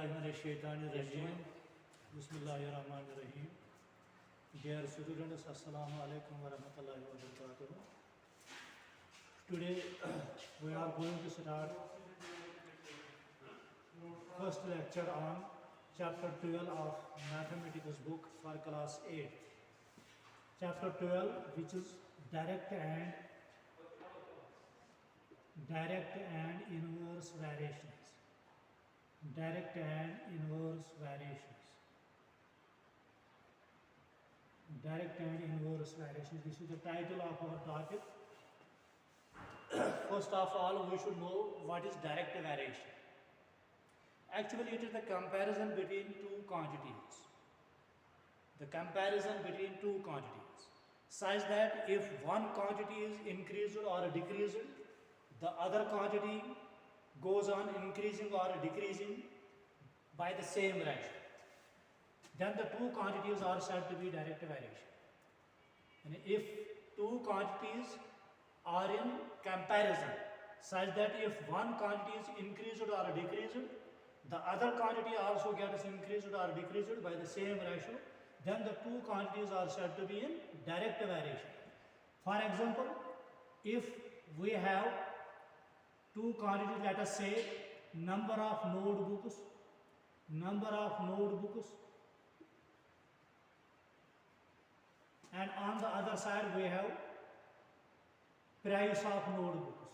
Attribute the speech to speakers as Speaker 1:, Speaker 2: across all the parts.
Speaker 1: Bismillahirrahmanirrahim. Bismillahirrahmanirrahim. Dear students, Assalamu alaikum wa rahmatullahi wa barakatuh. Today we are going to start first lecture on chapter 12 of mathematics book for class 8. Chapter 12, which is direct and inverse variations. Direct and inverse variations. Direct and inverse variations. This is the title of our topic. First of all, we should know what is direct variation. Actually, it is the comparison between two quantities. The comparison between two quantities, such that if one quantity is increased or decreased, the other quantity goes on increasing or decreasing by the same ratio. Then the two quantities are said to be direct variation. And if two quantities are in comparison, such that if one quantity is increased or decreased, the other quantity also gets increased or decreased by the same ratio, then the two quantities are said to be in direct variation. For example, if we have two quantities, let us say number of notebooks, and on the other side we have price of notebooks.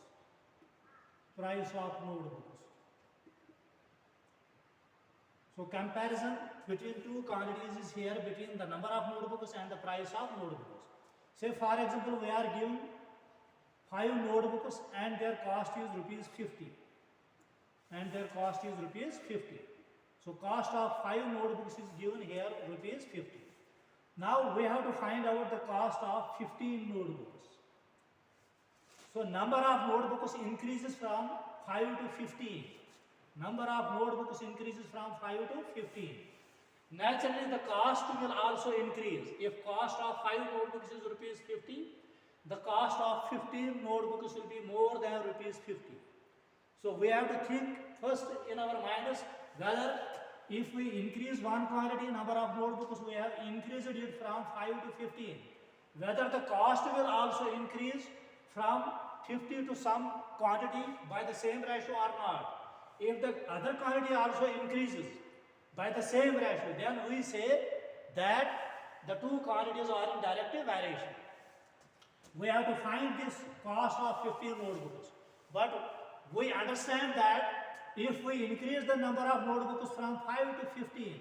Speaker 1: So comparison between two quantities is here between the number of notebooks and the price of notebooks. Say for example, we are given 5 notebooks and their cost is rupees 50. So cost of 5 notebooks is given here rupees 50. Now we have to find out the cost of 15 notebooks. So number of notebooks increases from 5 to 15. Naturally, the cost will also increase. If cost of 5 notebooks is rupees 50, the cost of 15 notebooks will be more than rupees 50. So we have to think first in our minds whether if we increase one quantity number of notebooks, we have increased it from 5 to 15. Whether the cost will also increase from 50 to some quantity by the same ratio or not. If the other quantity also increases by the same ratio, then we say that the two quantities are in direct variation. We have to find this cost of 15 notebooks. But we understand that if we increase the number of notebooks from 5 to 15,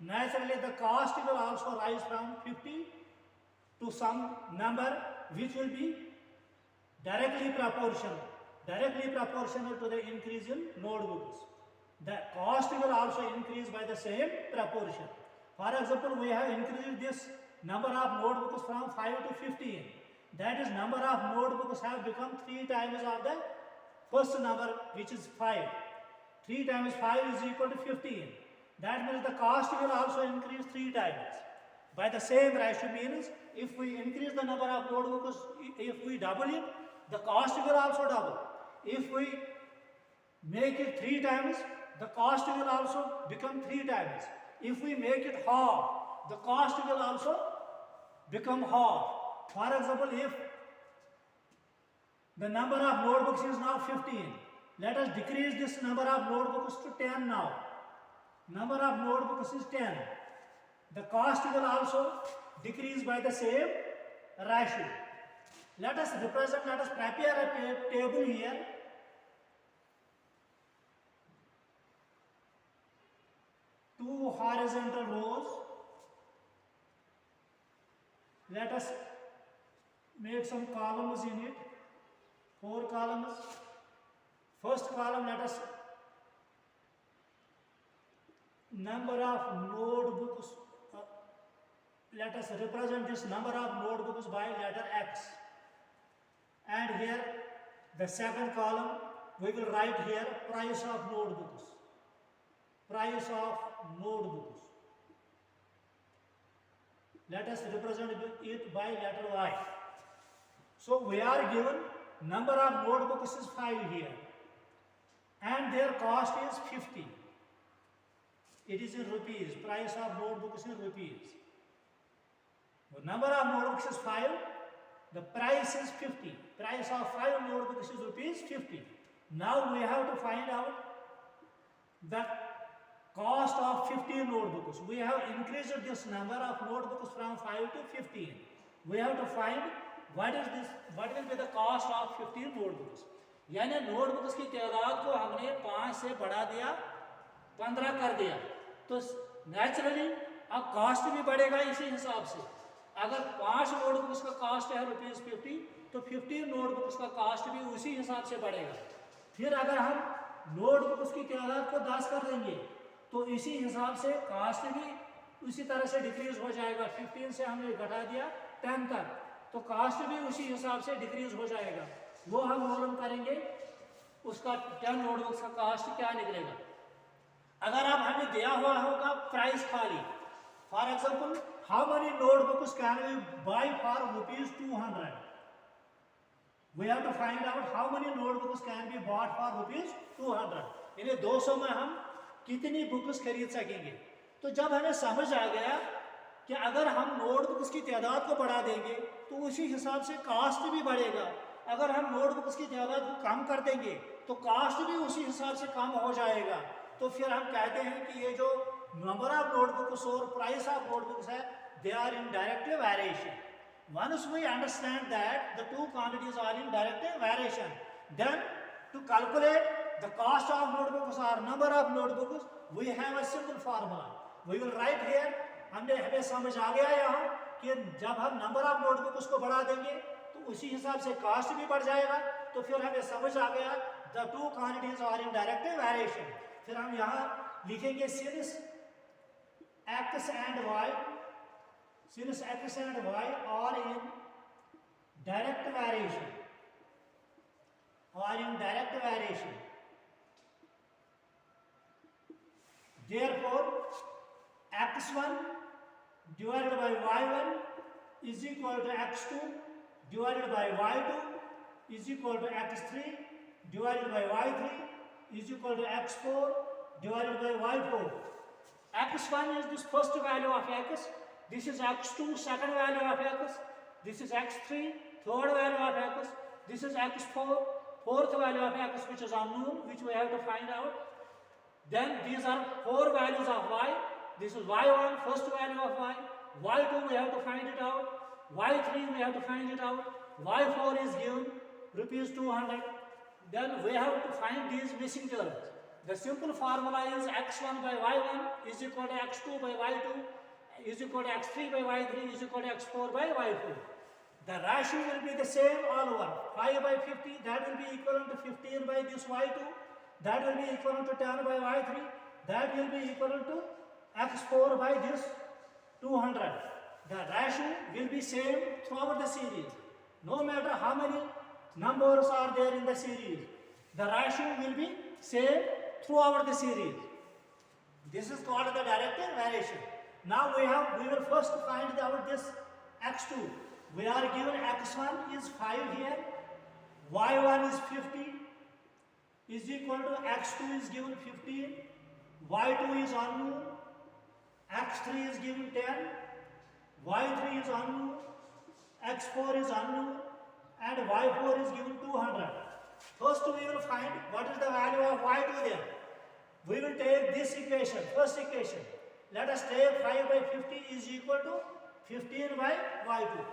Speaker 1: naturally the cost will also rise from 50 to some number which will be directly proportional to the increase in notebooks. The cost will also increase by the same proportion. For example, we have increased this number of notebooks from 5 to 15. That is, number of notebooks have become 3 times of the first number, which is 5. 3 times 5 is equal to 15. That means the cost will also increase 3 times. By the same ratio means if we increase the number of notebooks, if we double it, the cost will also double. If we make it 3 times, the cost will also become 3 times. If we make it half, the cost will also become half. For example, if the number of notebooks is now 15, let us decrease this number of notebooks to 10 now. Number of notebooks is 10. The cost will also decrease by the same ratio. Let us prepare a table here. Two horizontal rows. Let us make some columns in it. 4 columns. First column, let us number of notebooks. Let us represent this number of notebooks by letter X. And here, the second column, we will write here price of notebooks. Let us represent it by letter Y. So we are given number of notebooks is 5 here. And their cost is 50. It is in rupees. Price of notebooks in rupees. The number of notebooks is 5. The price is 50. Price of 5 notebooks is rupees 50. Now we have to find out the cost of 15 notebooks. We have increased this number of notebooks from 5 to 15. We have to find what will be the cost of 15 notebooks. यानी notebooks की तादाद को हमने 5 से बढ़ा दिया, 15 कर दिया, तो नेचुरली अब कॉस्ट भी बढ़ेगा इसी हिसाब से। अगर 5 नोटबुक्स का कॉस्ट है ₹50, तो 15 नोटबुक्स का कॉस्ट भी उसी हिसाब से बढ़ेगा। फिर अगर हम नोटबुक्स की तादाद को 10 कर देंगे तो इसी हिसाब से कॉस्ट भी उसी तरह से डिक्रीज हो जाएगा। 15 से हमने घटा दिया 10 तक, तो कॉस्ट भी उसी हिसाब से डिक्रीज हो जाएगा। वो हम मालूम करेंगे उसका 10 नोटबुक्स का कॉस्ट क्या निकलेगा। अगर अब हमें दिया हुआ होगा प्राइस खाली, for example how many notebooks can we buy for ₹200, we have to find out how many notebooks can be bought for ₹200। यानी 200 में हम कितनी बुक्स खरीद सकेंगे। तो जब हमें समझ आ गया कि अगर हम नोटबुक्स की तादाद को बढ़ा देंगे तो उसी हिसाब से कास्ट भी बढ़ेगा, अगर हम नोटबुक्स की तादाद को कम कर देंगे तो कास्ट भी उसी हिसाब से कम हो जाएगा। तो फिर हम कहते हैं कि ये जो नंबर ऑफ नोटबुक्स और प्राइस ऑफ नोटबुक्स है, they are in direct variation. Once we understand that the two quantities are in direct variation, then to calculate the cost of notebooks or number of notebooks, we have a simple formula. We will write here. हमें समझ आ गया यहाँ कि जब हम number of notebooks को बढ़ा देंगे तो उसी हिसाब से कास्ट भी बढ़ जाएगा। तो फिर हमें समझ आ गया the two quantities are in direct variation. फिर हम यहाँ लिखेंगे since x and y, since x and y are in direct variation, therefore x1 divided by y1 is equal to x2 divided by y2 is equal to x3 divided by y3 is equal to x4 divided by y4. x1 is this first value of x, this is x2 second value of x, this is x3 third value of x, this is x4 fourth value of x, which is unknown, which we have to find out. Then these are 4 values of y. This is y1 first value of y, y2 we have to find it out, y3 we have to find it out, y4 is given ₹200. Then we have to find these missing terms. The simple formula is x1 by y1 is equal to x2 by y2 is equal to x3 by y3 is equal to x4 by y4. The ratio will be the same all over. 5 by 50, that will be equivalent to 15 by this y2, that will be equivalent to 10 by y3, that will be equivalent to x4 by this 200. The ratio will be same throughout the series. No matter how many numbers are there in the series, the ratio will be same throughout the series. This is called the direct variation. Now we will first find out this x2. We are given x1 is 5 here, y1 is 50 is equal to x2 is given 15, y2 is unknown, x3 is given 10, y3 is unknown, x4 is unknown, and y4 is given 200. First we will find what is the value of y2 there. We will take this equation, first equation. Let us take 5 by 50 is equal to 15 by y2.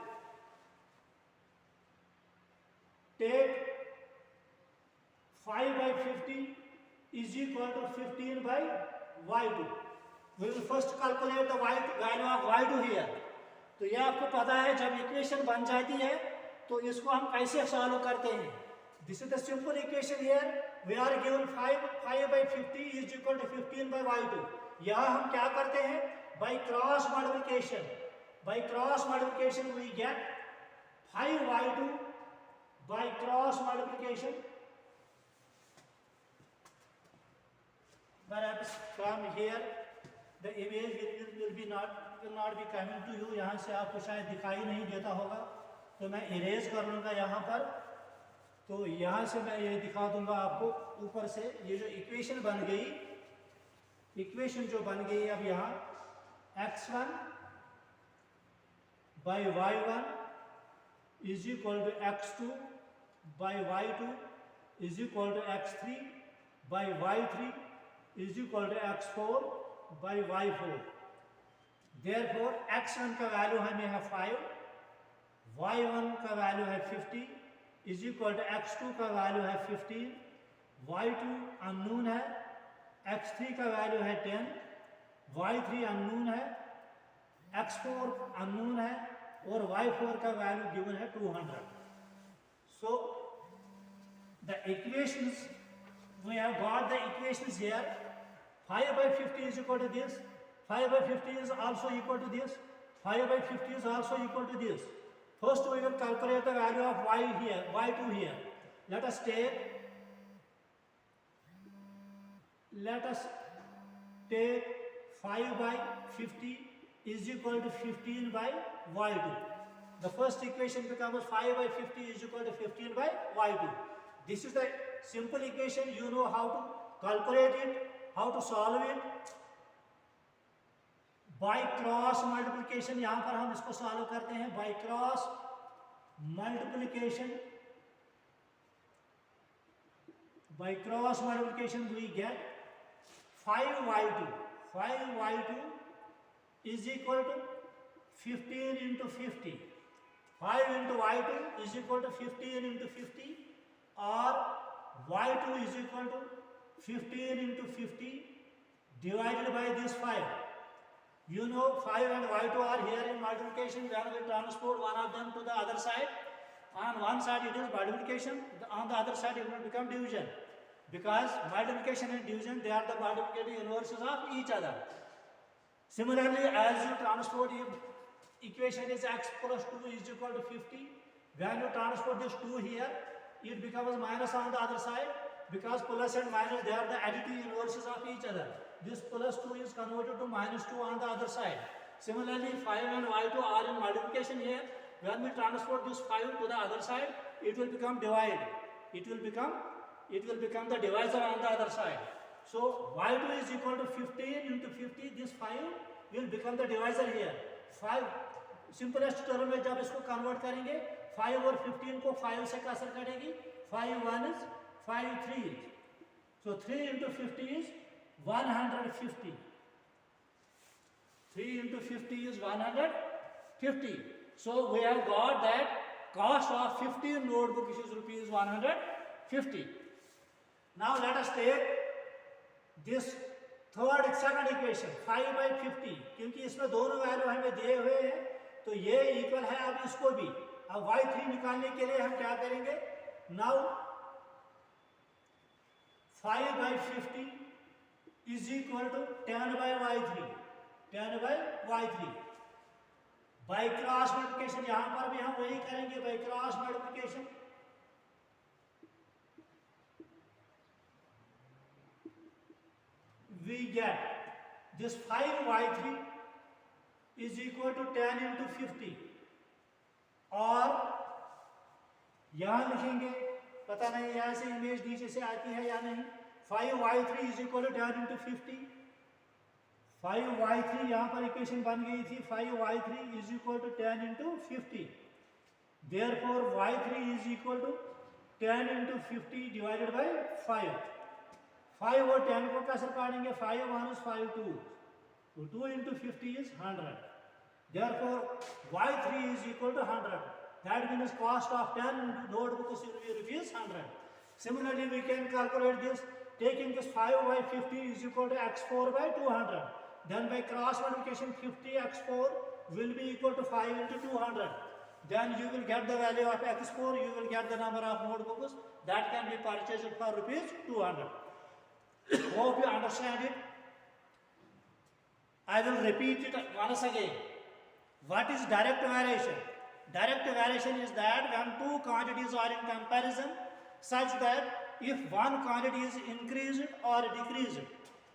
Speaker 1: Take 5 by 50 is equal to 15 by y2. We will first calculate the value of y2 here. तो ये आपको पता है जब equation बन जाती है तो इसको हम कैसे सॉल्व करते हैं। This is the simple equation here. We are given 5 by 50 is equal to 15 by y2. यहाँ हम क्या करते हैं? By cross multiplication. By cross multiplication we get 5y2 by cross multiplication. Perhaps from here the image will not be coming to you. यहाँ से आपको शायद दिखाई नहीं देता होगा, तो मैं इरेज कर लूँगा यहाँ पर। तो यहाँ से मैं ये दिखा दूँगा आपको ऊपर से। ये जो इक्वेशन बन गई इक्वेशन जो बन गई अब यहाँ x1 by y1 is equal to x2 by y2 is equal to x3 by y3 is equal to x4 by y4. Therefore x1 का वैल्यू हमें है 5, y1 का वैल्यू है 50 is equal to x2 का वैल्यू है 15, y2 unknown है, x3 का value है 10, y3 अननोन है, x4 अननोन है और y4 का वैल्यू गिवन है 200. So the equations, we have got the equations here. 5 by 50 is equal to this, 5 by 50 is also equal to this, 5 by 50 is also equal to this. First we will calculate the value of y here, y2 here. Let us take 5 by 50 is equal to 15 by y2. The first equation becomes 5 by 50 is equal to 15 by y2. This is the simple equation. You know how to calculate it, how to solve it. By cross multiplication, यहाँ पर हम इसको solve करते हैं. By cross multiplication we get 5y2. 5y2 is equal to 15 into 50. 5 into y2 is equal to 15 into 50, or y2 is equal to 15 into 50 divided by this 5. You know 5 and y2 are here in multiplication. When we transport one of them to the other side, on one side it is multiplication, on the other side it will become division. Because multiplication and division, they are the multiplicative inverses of each other. Similarly, as you transport, if equation is x plus 2 is equal to 50, when you transport this 2 here, it becomes minus on the other side, because plus and minus, they are the additive inverses of each other. This plus 2 is converted to minus 2 on the other side. Similarly, 5 and y2 are in multiplication here. When we transport this 5 to the other side, it will become divide. It will become the divisor on the other side. So y2 is equal to 15 into 50. This 5 will become the divisor here. 5 simplest term में जब इसको convert करेंगे, 5 और 15 को 5 से cancel करेगी. 5 1 is 5 3 is. So 3 into 50 is 150. 3 into 50 is 150. So we have got that cost of 15 notebook is rupees 150. Now let us take this second equation 5 by 50. क्योंकि इसमें दोनों वैल्यू हमें दिए हुए हैं, तो ये इक्वल है अब इसको भी. अब y3 निकालने के लिए हम क्या करेंगे? Now 5 by 50 is equal to 10 by y3. 10 by y3. By cross multiplication, यहाँ पर भी हम वही करेंगे. By cross multiplication, we get this 5y3 is equal to 10 into 50. और यहाँ लिखेंगे, पता नहीं यहाँ से इमेज नीचे से आती है या नहीं. 5y3 is equal to 10 into 50. 5y3 यहाँ पर इक्वेशन बन गई थी. 5y3 is equal to 10 into 50. Therefore y3 is equal to 10 into 50 divided by 5. 5 और 10 को कैसे काटेंगे? 5 1 is 5 2. So 2 into 50 is 100. Therefore y3 is equal to 100. That means cost of 10 notebooks will be rupees 100. Similarly, we can calculate this. Taking this 5 by 50 is equal to x4 by 200. Then by cross multiplication, 50 x4 will be equal to 5 into 200. Then you will get the value of x4. You will get the number of notebooks that can be purchased for rupees 200. Hope you understand it. I will repeat it once again. What is direct variation? Direct variation is that when two quantities are in comparison, such that if one quantity is increased or decreased,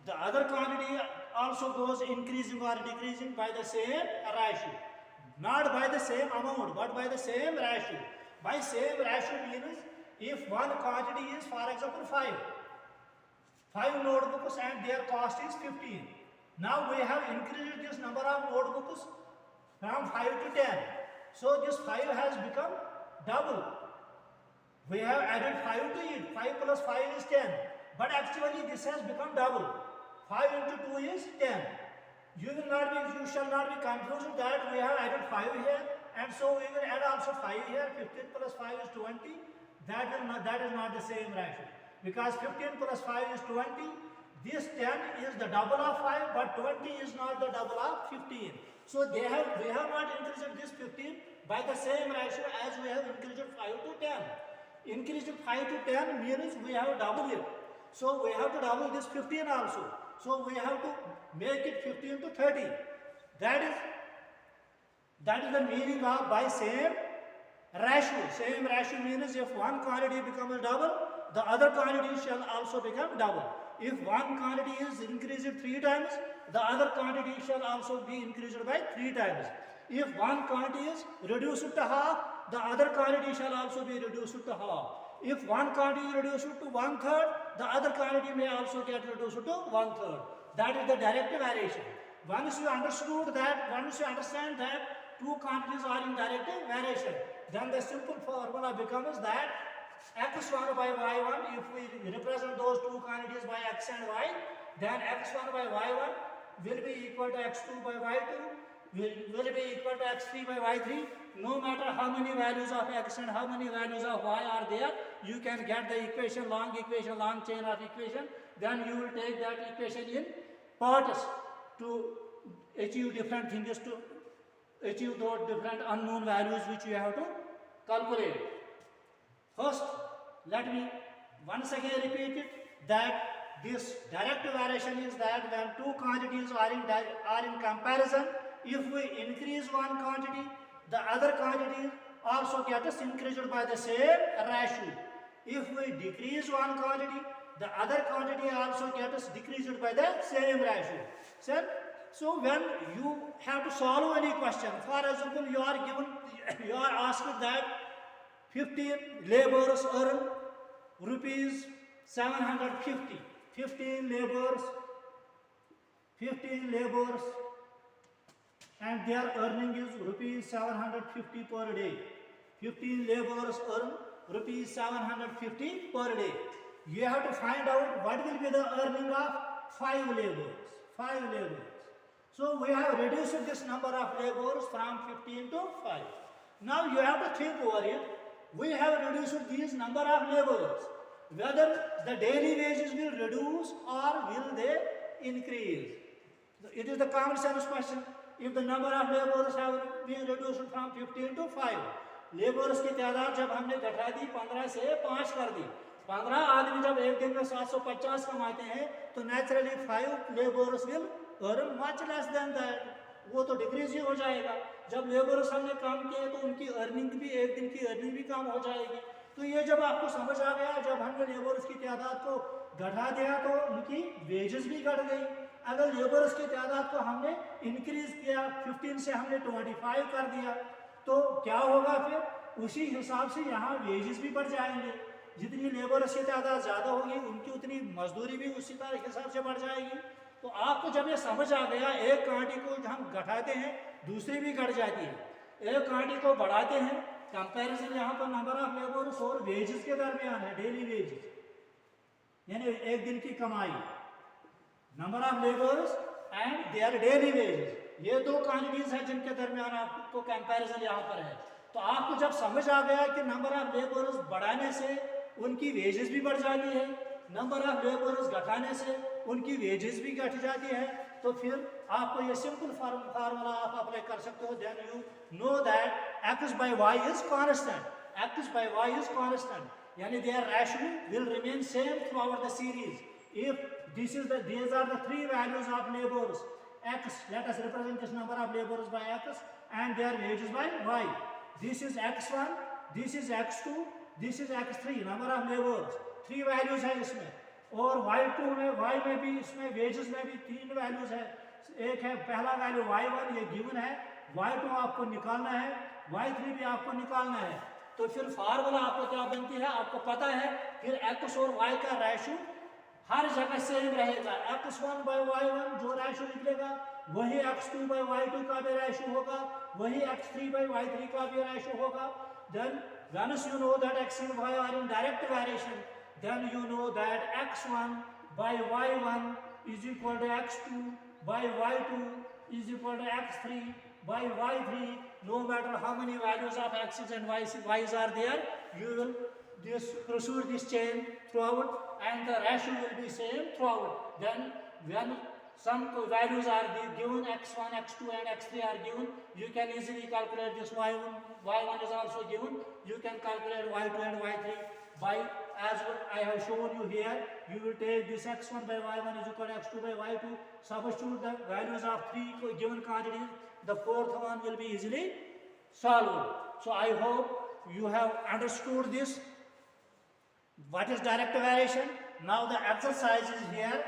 Speaker 1: the other quantity also goes increasing or decreasing by the same ratio. Not by the same amount, but by the same ratio. By same ratio means if one quantity is, for example, 5. 5 notebooks and their cost is 15. Now we have increased this number of notebooks from 5 to 10. So this 5 has become double. We have added 5 to it. 5 plus 5 is 10. But actually this has become double. 5 into 2 is 10. You shall not be confused that we have added 5 here, and so we will add also 5 here. 15 plus 5 is 20. That is not the same ratio. Because 15 plus 5 is 20. This 10 is the double of 5, but 20 is not the double of 15. So we have not increased this 15 by the same ratio as we have increased 5 to 10. Increased 5 to 10 means we have double it. So we have to double this 15 also. So we have to make it 15 to 30. That is the meaning of by same ratio. Same ratio means if one quantity becomes double, the other quantity shall also become double. If one quantity is increased 3 times, the other quantity shall also be increased by 3 times. If one quantity is reduced to half, the other quantity shall also be reduced to half. If one quantity is reduced to 1/3, the other quantity may also get reduced to 1/3. That is the direct variation. Once you understand that two quantities are in direct variation, then the simple formula becomes that x1 by y1, if we represent those two quantities by x and y, then x1 by y1 will be equal to x2 by y2, will be equal to x3 by y3. No matter how many values of x and how many values of y are there, you can get the equation, long chain of equation. Then you will take that equation in parts to achieve different things, to achieve those different unknown values which you have to calculate. First, let me once again repeat it, that this direct variation is that when two quantities are in comparison, if we increase one quantity, the other quantity also gets increased by the same ratio. If we decrease one quantity, the other quantity also gets decreased by the same ratio. So when you have to solve any question, for example, you are asked that 15 laborers earn rupees 750. 15 laborers and their earning is rupees 750 per day. 15 laborers earn rupees 750 per day. You have to find out what will be the earning of 5 laborers. So we have reduced this number of laborers from 15 to 5. Now you have to think over it. We have reduced these number of laborers. Whether the daily wages will reduce or will they increase? It is the common sense question. If the number of laborers have been reduced from 15 to 5, labours की तादाद जब हमने घटा दी 15 से 5 कर दी, 15 आदमी जब एक दिन में 750 कमाते हैं तो naturally 5 labours will earn much less than that, वो तो डिक्रीज ही हो जाएगा. जब लेबर्स हमने कम किए तो उनकी अर्निंग भी, एक दिन की अर्निंग भी कम हो जाएगी. तो ये जब आपको समझ आ गया, जब हमने लेबर्स की तादाद को घटा दिया तो उनकी वेजेस भी घट गई. अगर लेबर्स की तादाद को हमने इंक्रीज किया, 15 से हमने 25 कर दिया, तो क्या होगा फिर? उसी हिसाब से यहाँ वेजेस भी बढ़ जाएंगे. जितनी लेबर्स की तादाद ज़्यादा होगी उनकी उतनी मजदूरी भी उसी तरह हिसाब से बढ़ जाएगी. तो आपको जब ये समझ आ गया, एक क्वांटिटी को हम घटाते हैं दूसरी भी घट जाती है, एक क्वांटिटी को बढ़ाते हैं, कंपैरिजन यहाँ पर नंबर ऑफ लेबर्स और वेजेस के दरमियान है, डेली वेजेस यानी एक दिन की कमाई, number of labours and their daily wages, ये दो क्वांटिटीज हैं जिनके दरमियान आपको कंपैरिजन यहाँ पर है. तो आपको जब समझ आ गया कि नंबर ऑफ लेबर्स बढ़ाने से उनकी वेजेस भी बढ़ जाती है, नंबर ऑफ लेबर्स घटाने से उनकी वेजेस भी घट जाती है, तो फिर आपको ये सिंपल फार्मूला आप अप्लाई कर सकते हो. Then you know that x by y is constant. x by y is constant, यानी their ratio will remain same throughout the series. If these are the three values of laborers, x, let us represent this number of laborers by x and their wages by y. This is x1, this is x2, this is x3, number of laborers. 3 values है इसमें, और y2 में, y में भी, इसमें wages में भी 3 values है. एक है पहला वैल्यू y1, ये गिवन है, y2 आपको निकालना है, y3 भी आपको निकालना है. तो फिर फार्मूला आपको क्या बनती है, आपको पता है. फिर x और y का रेशियो हर जगह सेम रहेगा। x1 by y1 जो रेशो निकलेगा वही x2 by y2 का भी रेशो होगा, वही x3 by y3 का भी रेशो होगा। Then once you know that x and y are in direct variation, then you know that x1 by y1 is equal to x2 by y2 is equal to x3 by y3. No matter how many values of x's and y's are there, you will pursue this chain throughout and the ratio will be same throughout. Then when some values are given, x1, x2 and x3 are given, you can easily calculate this y1. Y1 is also given. You can calculate y2 and y3 by, as I have shown you here. You will take this x1 by y1 is equal to x2 by y2. Substitute the values of three given quantities. The fourth one will be easily solved. So I hope you have understood this. What is direct variation? Now the exercise is here.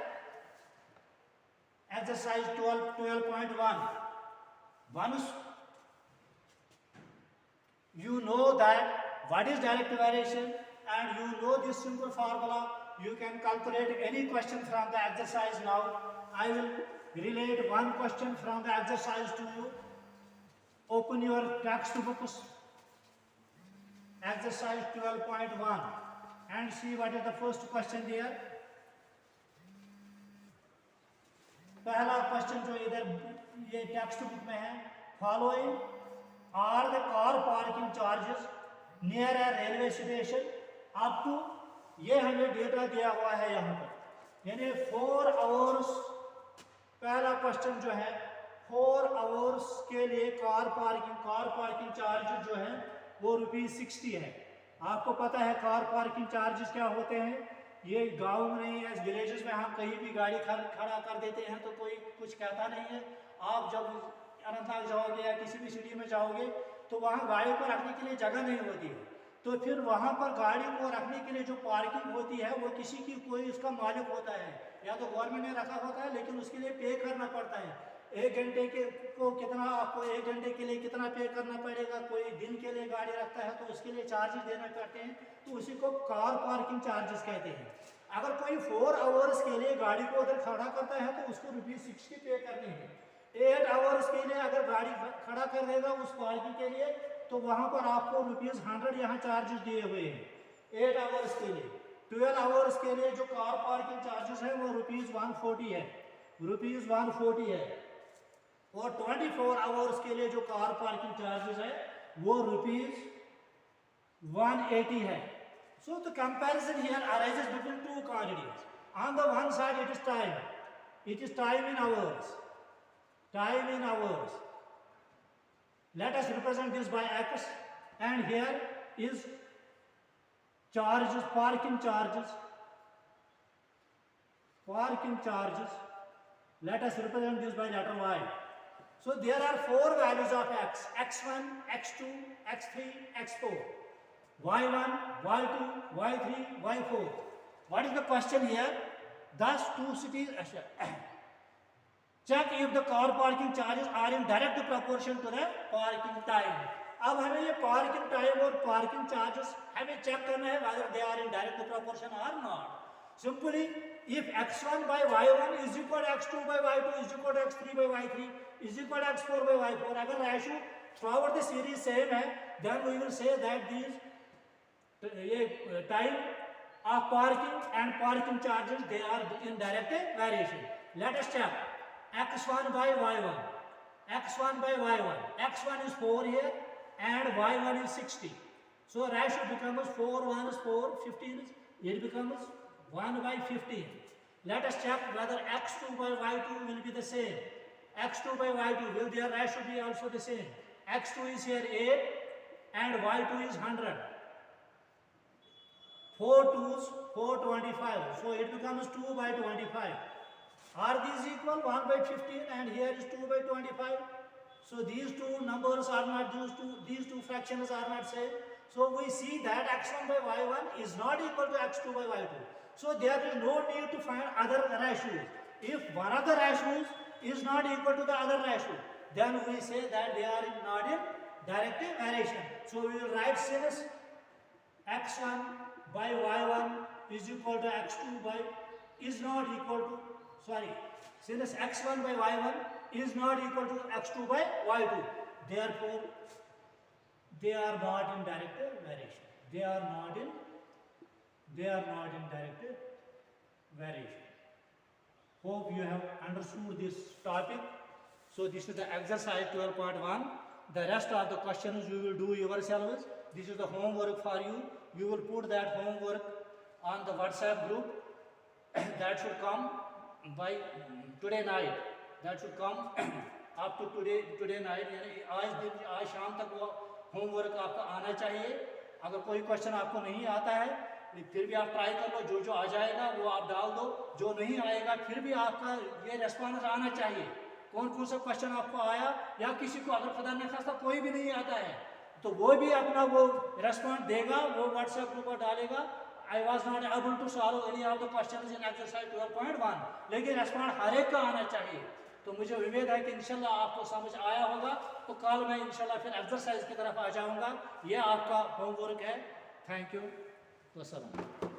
Speaker 1: Exercise 12.1. Once you know that what is direct variation and you know this simple formula, you can calculate any question from the exercise. Now I will relate one question from the exercise to you. Open your textbooks. Exercise 12.1 and see what is the first question there. पहला question जो इधर ये textbook में है, following are the car parking charges near a railway station up to, ये हमें data दिया हुआ है यहाँ पर, यानी 4 आवर्स। पहला क्वेश्चन जो है 4 आवर्स के लिए कार पार्किंग चार्जेस जो है वो ₹60 है। आपको पता है कार पार्किंग चार्जेस क्या होते हैं। ये गांव में नहीं है, विलेजेस में हम कहीं भी गाड़ी खड़ा कर देते हैं तो कोई कुछ कहता नहीं है। आप जब अनंतनाग जाओगे या किसी भी सिटी में जाओगे तो वहाँ गाड़ी को रखने के लिए जगह नहीं होती है, तो फिर वहाँ पर गाड़ी को रखने के लिए जो पार्किंग होती है वो किसी की कोई उसका मालिक होता है, या तो गवर्नमेंट ने रखा होता है लेकिन उसके लिए पे करना पड़ता है। 1 घंटे के को कितना, आपको 1 घंटे के लिए कितना पे करना पड़ेगा। कोई दिन के लिए गाड़ी रखता है तो उसके लिए चार्जेस देना पड़ते हैं, तो उसी को कार पार्किंग चार्जेस कहते हैं। अगर कोई 4 आवर्स के लिए गाड़ी को उधर खड़ा करता है तो उसको ₹60 पे करनी है। 8 आवर्स के लिए अगर गाड़ी खड़ा कर देगा उस पार्किंग के लिए तो वहाँ पर आपको ₹100 यहाँ चार्जेस दिए हुए हैं 8 आवर्स के लिए। 12 आवर्स के लिए जो कार पार्किंग चार्जेस है वो ₹140 है, ₹140 है। और 24 आवर्स के लिए जो कार पार्किंग चार्जेस है वो ₹180 है। So the comparison here arises between two quantities. On the one side it is time. It is time in hours. Time in hours. Let us represent this by X, and here is charges, parking charges. Parking charges. Let us represent this by letter Y. So there are 4 values of X. X1, X2, X3, X4. Y1, Y2, Y3, Y4. What is the question here? Thus two cities. Check if the car parking charges are in direct proportion to the parking time. अब हमें ये parking time और parking charges हमें check करना है whether they are in direct proportion or not. Simply, if x1 by y1 is equal to x2 by y2 is equal to x3 by y3 is equal to x4 by y4, अगर ratio throughout the series same है, then we will say that these time of parking and parking charges they are in direct variation. Let us check x1 by y1. X1 by y1. X1 is 4 here and y1 is 60. So ratio becomes 4 1 is 4, 15 is, it becomes 1 by 15. Let us check whether x2 by y2 will be the same. X2 by y2, will their ratio be also the same? X2 is here 8 and y2 is 100. 4 2s, 425. So it becomes 2 by 25. Are these equal? 1 by 15 and here is 2 by 25. So these two numbers are not, these two fractions are not same. So we see that x1 by y1 is not equal to x2 by y2. So there is no need to find other ratios. If one of the ratios is not equal to the other ratio, then we say that they are not in direct variation. So we will write since x1 by y1 is equal to x2 by is not equal to, sorry, since x1 by y1 is not equal to x2 by y2, therefore they are not in direct variation. They are not in direct variation. Hope you have understood this topic. So this is the exercise 12.1. The rest of the questions you will do yourselves. This is the homework for you. You will put that homework on the WhatsApp group. That should come by today night. That should come up to today night. यानी आज शाम तक वो homework आपका आना चाहिए. अगर कोई क्वेश्चन आपको नहीं आता है फिर भी आप ट्राई कर लो, जो आ जाएगा वो आप डाल दो, जो नहीं आएगा फिर भी आपका ये रेस्पॉन्स आना चाहिए. कौन कौन सा क्वेश्चन आपको आया, या किसी को अगर खुदा न खास्ता कोई भी नहीं आता है तो वो भी अपना वो रेस्पॉन्स देगा, वो व्हाट्सएप ग्रुप पर डालेगा. I was not able to solve any of the questions in exercise 12.1, लेकिन रेस्पॉन्स हर एक का आना चाहिए. तो मुझे उम्मीद है कि इंशाल्लाह आपको समझ आया होगा. तो कल मैं इंशाल्लाह फिर एक्सरसाइज की तरफ आ जाऊंगा. ये आपका होमवर्क है. Thank you. वस्सलाम.